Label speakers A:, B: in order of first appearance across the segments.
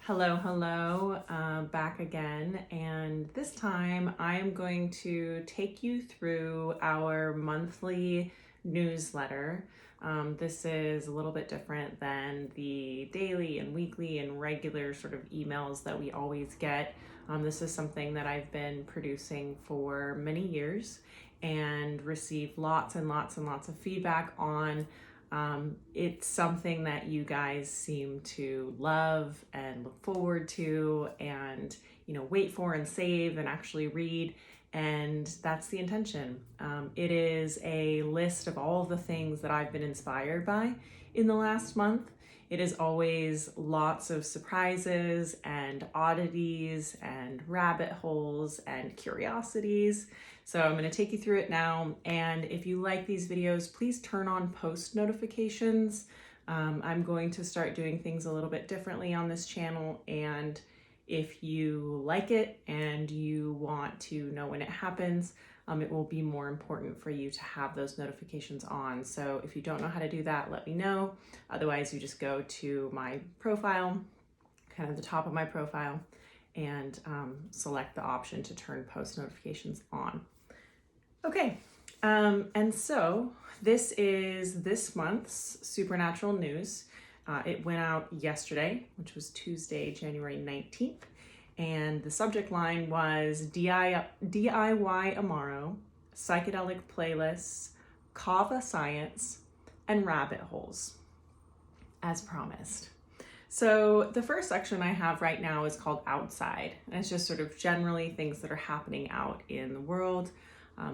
A: Hello, back again. And this time I am going to take you through our monthly newsletter. This is a little bit different than the daily and weekly and regular sort of emails that we always get. This is something that I've been producing for many years and received lots and lots of feedback on. It's something that you guys seem to love and look forward to and, wait for and save and actually read. And that's the intention. It is a list of all of the things that I've been inspired by in the last month. It is always lots of surprises and oddities and rabbit holes and curiosities. So I'm going to take you through it now. And if you like these videos, please turn on post notifications. I'm going to start doing things a little bit differently on this channel. And if you like it and you want to know when it happens, it will be more important for you to have those notifications on. So if you don't know how to do that, let me know. Otherwise, you just go to my profile, kind of the top of my profile, and select the option to turn post notifications on. Okay, and so this is this month's Supernatural news. It went out yesterday, which was Tuesday, January 19th. And the subject line was DIY Amaro, psychedelic playlists, Kava science, and rabbit holes, as promised. So the first section I have right now is called Outside. And it's just sort of generally things that are happening out in the world.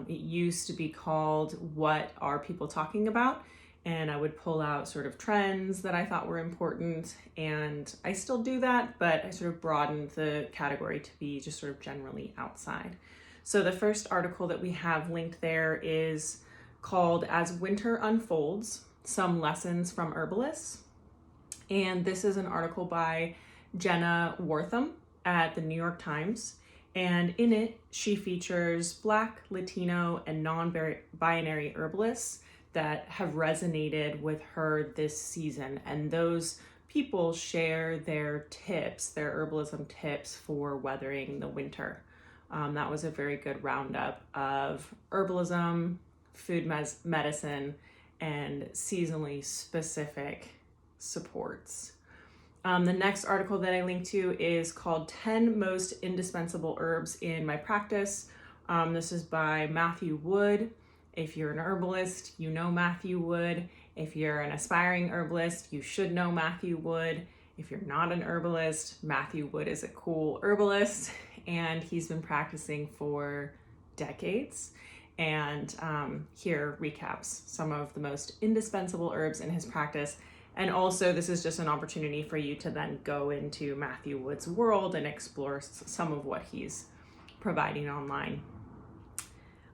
A: It used to be called What Are People Talking About? And I would pull out sort of trends that I thought were important. And I still do that, but I sort of broadened the category to be just sort of generally outside. So the first article that we have linked there is called As Winter Unfolds, Some Lessons from Herbalists. And this is an article by Jenna Wortham at the New York Times. And in it, she features Black, Latino, and non-binary herbalists that have resonated with her this season. And those people share their tips, their herbalism tips for weathering the winter. That was a very good roundup of herbalism, food medicine, and seasonally specific supports. The next article that I linked to is called 10 Most Indispensable Herbs in My Practice. This is by Matthew Wood. If you're an herbalist, you know Matthew Wood. If you're an aspiring herbalist, you should know Matthew Wood. If you're not an herbalist, Matthew Wood is a cool herbalist, and he's been practicing for decades. And here recaps some of the most indispensable herbs in his practice. And also, this is just an opportunity for you to then go into Matthew Wood's world and explore some of what he's providing online.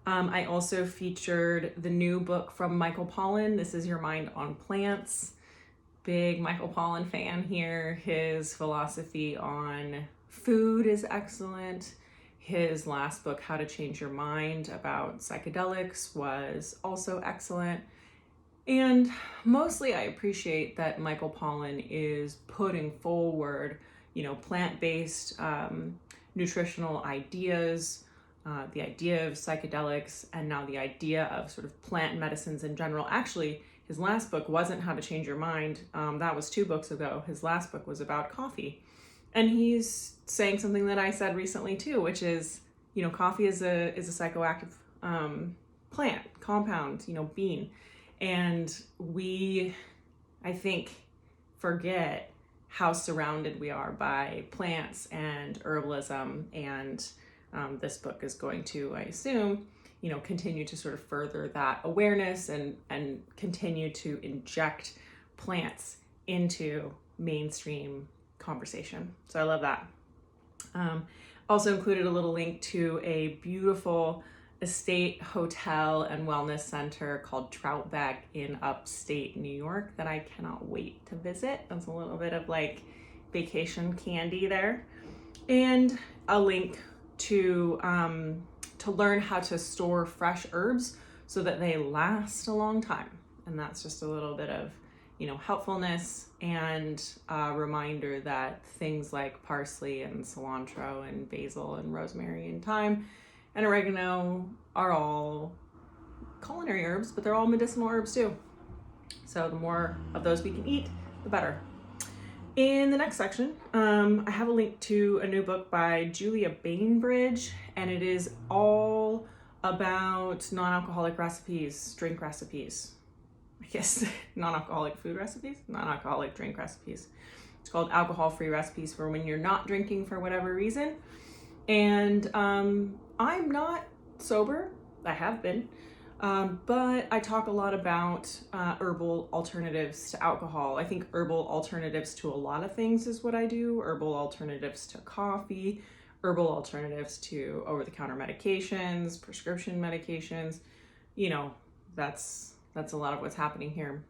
A: I also featured the new book from Michael Pollan. This is Your Mind on Plants. Big Michael Pollan fan here. His philosophy on food is excellent. His last book, How to Change Your Mind, about psychedelics, was also excellent. And mostly I appreciate that Michael Pollan is putting forward, plant-based nutritional ideas, the idea of psychedelics, and now the idea of sort of plant medicines in general. Actually, his last book wasn't How to Change Your Mind. That was 2 books ago. His last book was about coffee. And he's saying something that I said recently too, which is, coffee is a psychoactive plant, compound, bean. And we, I think, forget how surrounded we are by plants and herbalism. And this book is going to, I assume, continue to sort of further that awareness and continue to inject plants into mainstream conversation. So I love that. Also included a little link to a beautiful estate hotel and wellness center called Troutbeck in upstate New York that I cannot wait to visit. That's a little bit of like vacation candy there. And a link to learn how to store fresh herbs so that they last a long time. And that's just a little bit of, helpfulness, and a reminder that things like parsley and cilantro and basil and rosemary and thyme and oregano are all culinary herbs, but they're all medicinal herbs too. So the more of those we can eat, the better. In the next section, I have a link to a new book by Julia Bainbridge, and it is all about non-alcoholic recipes, drink recipes. I guess non-alcoholic food recipes, non-alcoholic drink recipes. It's called Alcohol-Free Recipes for When You're Not Drinking for Whatever Reason. And I'm not sober. I have been. But I talk a lot about herbal alternatives to alcohol. I think herbal alternatives to a lot of things is what I do. Herbal alternatives to coffee, herbal alternatives to over-the-counter medications, prescription medications. That's a lot of what's happening here.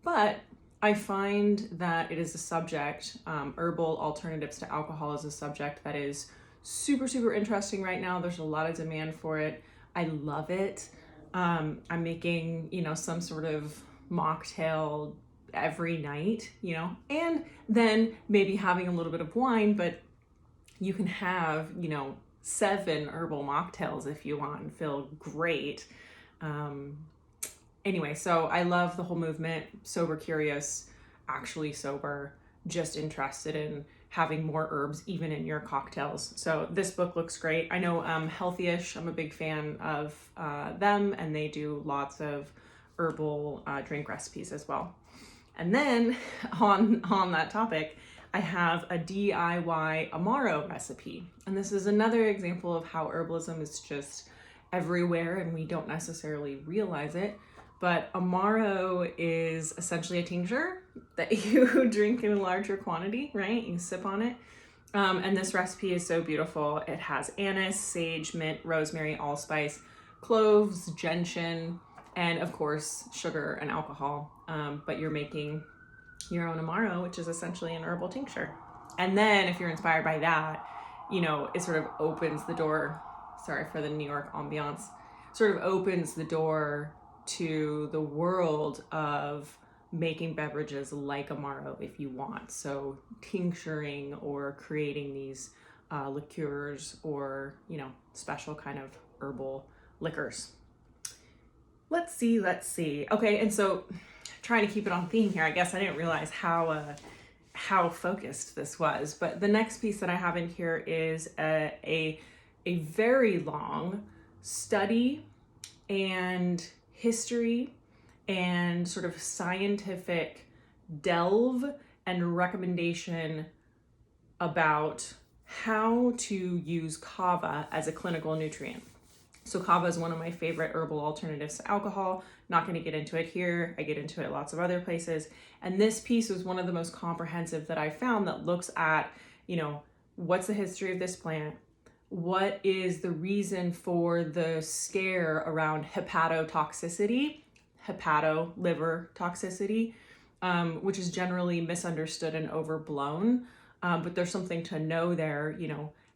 A: But I find that it is a subject, herbal alternatives to alcohol is a subject that is super, super interesting right now. There's a lot of demand for it. I love it. I'm making, some sort of mocktail every night, and then maybe having a little bit of wine, but you can have, 7 herbal mocktails if you want and feel great. Anyway, so I love the whole movement, sober curious, actually sober, just interested in having more herbs even in your cocktails. So this book looks great. I know Healthyish, I'm a big fan of them, and they do lots of herbal drink recipes as well. And then on that topic, I have a DIY Amaro recipe. And this is another example of how herbalism is just everywhere and we don't necessarily realize it. But Amaro is essentially a tincture that you drink in a larger quantity, right? You sip on it. And this recipe is so beautiful. It has anise, sage, mint, rosemary, allspice, cloves, gentian, and of course, sugar and alcohol. But you're making your own Amaro, which is essentially an herbal tincture. And then if you're inspired by that, it sort of opens the door, sorry for the New York ambiance, sort of opens the door to the world of making beverages like Amaro if you want. So tincturing or creating these liqueurs or, special kind of herbal liquors. Let's see. Okay, and so trying to keep it on theme here, I guess I didn't realize how focused this was, but the next piece that I have in here is a very long study and history and sort of scientific delve and recommendation about how to use Kava as a clinical nutrient. So Kava is one of my favorite herbal alternatives to alcohol. Not going to get into it here. I get into it lots of other places. And this piece was one of the most comprehensive that I found that looks at, what's the history of this plant? What is the reason for the scare around hepatotoxicity, liver toxicity, which is generally misunderstood and overblown. But there's something to know there,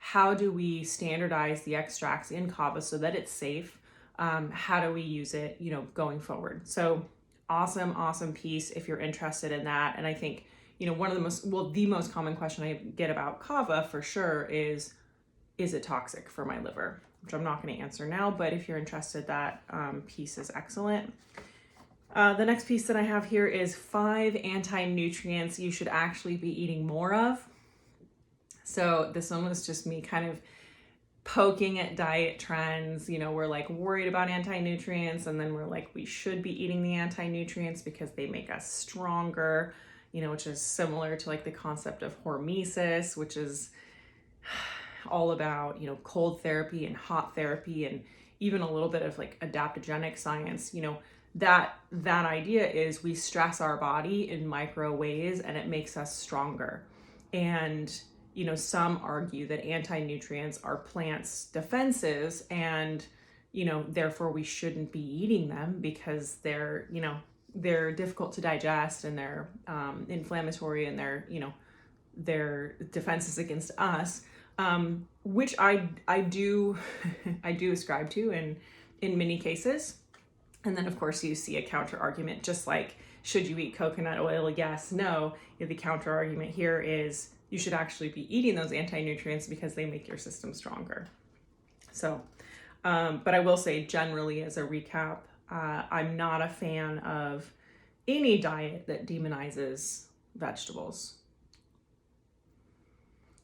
A: how do we standardize the extracts in Kava so that it's safe? How do we use it, going forward? So awesome piece if you're interested in that. And I think, one of the most common question I get about Kava for sure is it toxic for my liver? Which I'm not going to answer now, but if you're interested, that piece is excellent. The next piece that I have here is 5 anti-nutrients you should actually be eating more of. So this one was just me kind of poking at diet trends. We're like worried about anti-nutrients, and then we're like, we should be eating the anti-nutrients because they make us stronger, which is similar to like the concept of hormesis, which is all about, cold therapy and hot therapy and even a little bit of like adaptogenic science. That idea is we stress our body in micro ways and it makes us stronger. And, some argue that anti-nutrients are plants' defenses and, therefore we shouldn't be eating them because they're difficult to digest and they're inflammatory and they're defenses against us. Which I do ascribe to in many cases. And then of course you see a counter argument, just like should you eat coconut oil? Yes, no. The counter argument here is you should actually be eating those anti-nutrients because they make your system stronger. So, but I will say generally as a recap, I'm not a fan of any diet that demonizes vegetables.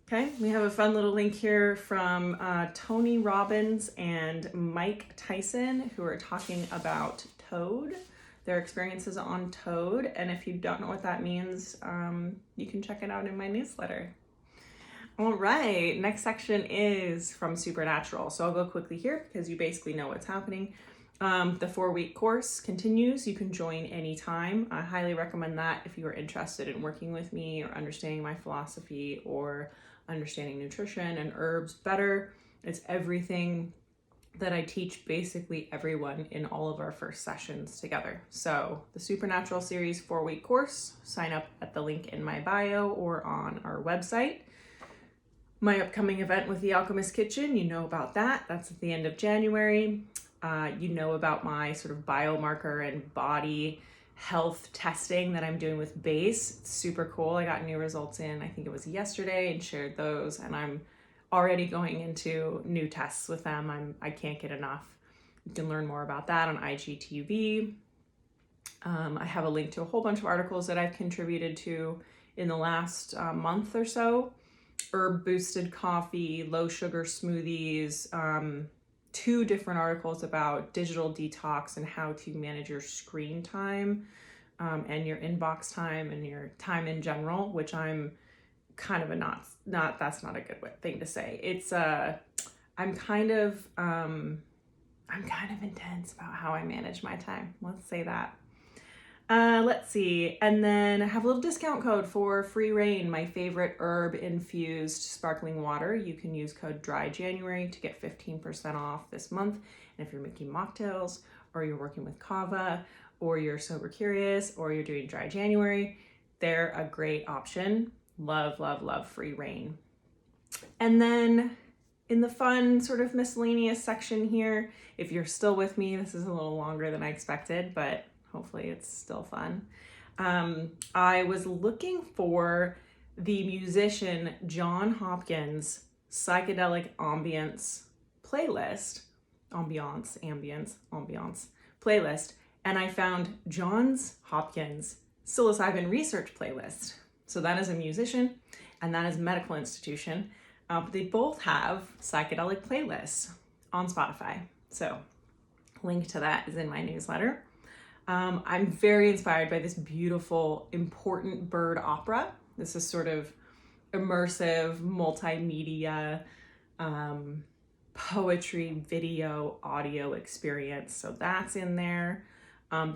A: Okay, we have a fun little link here from Tony Robbins and Mike Tyson, who are talking about toad, their experiences on toad. And if you don't know what that means, you can check it out in my newsletter. All right, next section is from Supernatural. So I'll go quickly here because you basically know what's happening. The 4-week course continues. You can join anytime. I highly recommend that if you are interested in working with me or understanding my philosophy or understanding nutrition and herbs better. It's everything that I teach basically everyone in all of our first sessions together. So the Supernatural series 4-week course, sign up at the link in my bio or on our website. My upcoming event with the Alchemist Kitchen, you know about that. That's at the end of January. You know about my sort of biomarker and body health testing that I'm doing with Base. It's super cool. I got new results in, I think it was yesterday, and shared those, and I'm already going into new tests with them. I can't get enough. You can learn more about that on IGTV. I have a link to a whole bunch of articles that I've contributed to in the last month or so. Herb boosted coffee, low sugar smoothies, 2 different articles about digital detox and how to manage your screen time and your inbox time and your time in general, which I'm kind of that's not a good thing to say. It's I'm kind of intense about how I manage my time. Let's say that. Let's see. And then I have a little discount code for Free Rain, my favorite herb infused sparkling water. You can use code DRYJanuary to get 15% off this month. And if you're making mocktails or you're working with Kava or you're sober curious or you're doing Dry January, they're a great option. Love, love, love Free Rain. And then in the fun sort of miscellaneous section here, if you're still with me, this is a little longer than I expected, but hopefully it's still fun. I was looking for the musician John Hopkins' psychedelic ambience playlist, and I found Johns Hopkins psilocybin research playlist. So that is a musician and that is a medical institution. But they both have psychedelic playlists on Spotify. So link to that is in my newsletter. I'm very inspired by this beautiful, important bird opera. This is sort of immersive, multimedia, poetry, video, audio experience. So that's in there.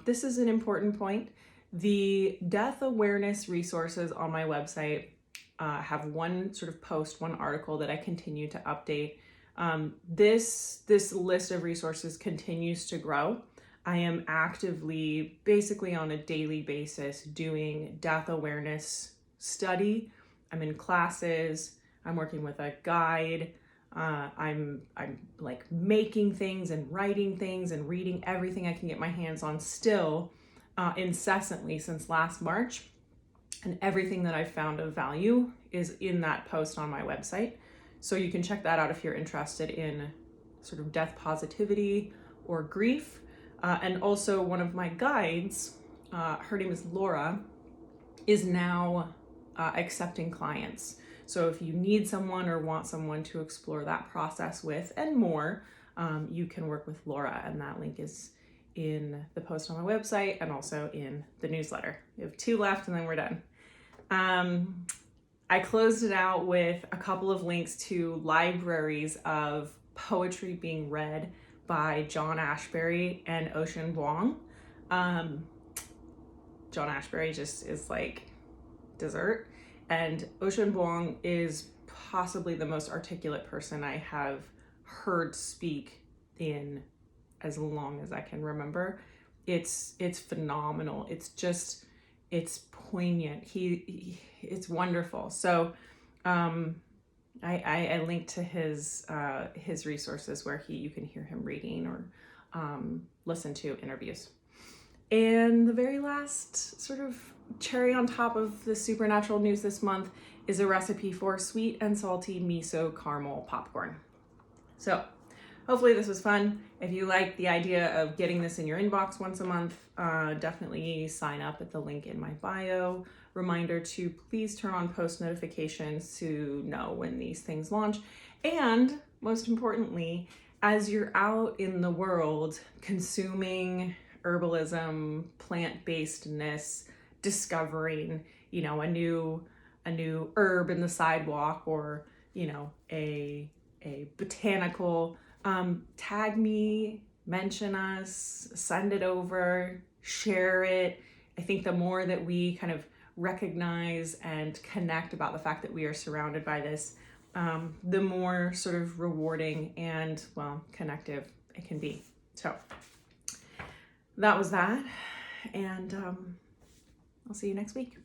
A: This is an important point. The death awareness resources on my website have one sort of post, one article that I continue to update. This list of resources continues to grow. I am actively, basically on a daily basis, doing death awareness study. I'm in classes. I'm working with a guide. I'm like making things and writing things and reading everything I can get my hands on still incessantly since last March. And everything that I've found of value is in that post on my website. So you can check that out if you're interested in sort of death positivity or grief. And also one of my guides, her name is Laura, is now accepting clients. So if you need someone or want someone to explore that process with and more, you can work with Laura, and that link is in the post on my website and also in the newsletter. We have 2 left and then we're done. I closed it out with a couple of links to libraries of poetry being read by John Ashbery and Ocean Vuong. John Ashbery just is like dessert, and Ocean Vuong is possibly the most articulate person I have heard speak in as long as I can remember. It's phenomenal. It's poignant. It's wonderful. So I linked to his resources where you can hear him reading or listen to interviews. And the very last sort of cherry on top of the supernatural news this month is a recipe for sweet and salty miso caramel popcorn. So hopefully this was fun. If you like the idea of getting this in your inbox once a month, definitely sign up at the link in my bio. Reminder to please turn on post notifications to know when these things launch. And most importantly, as you're out in the world consuming herbalism, plant-basedness, discovering, a new herb in the sidewalk, or, a botanical, tag me, mention us, send it over, share it. I think the more that we kind of recognize and connect about the fact that we are surrounded by this, the more sort of rewarding and, connective it can be. So that was that. And I'll see you next week.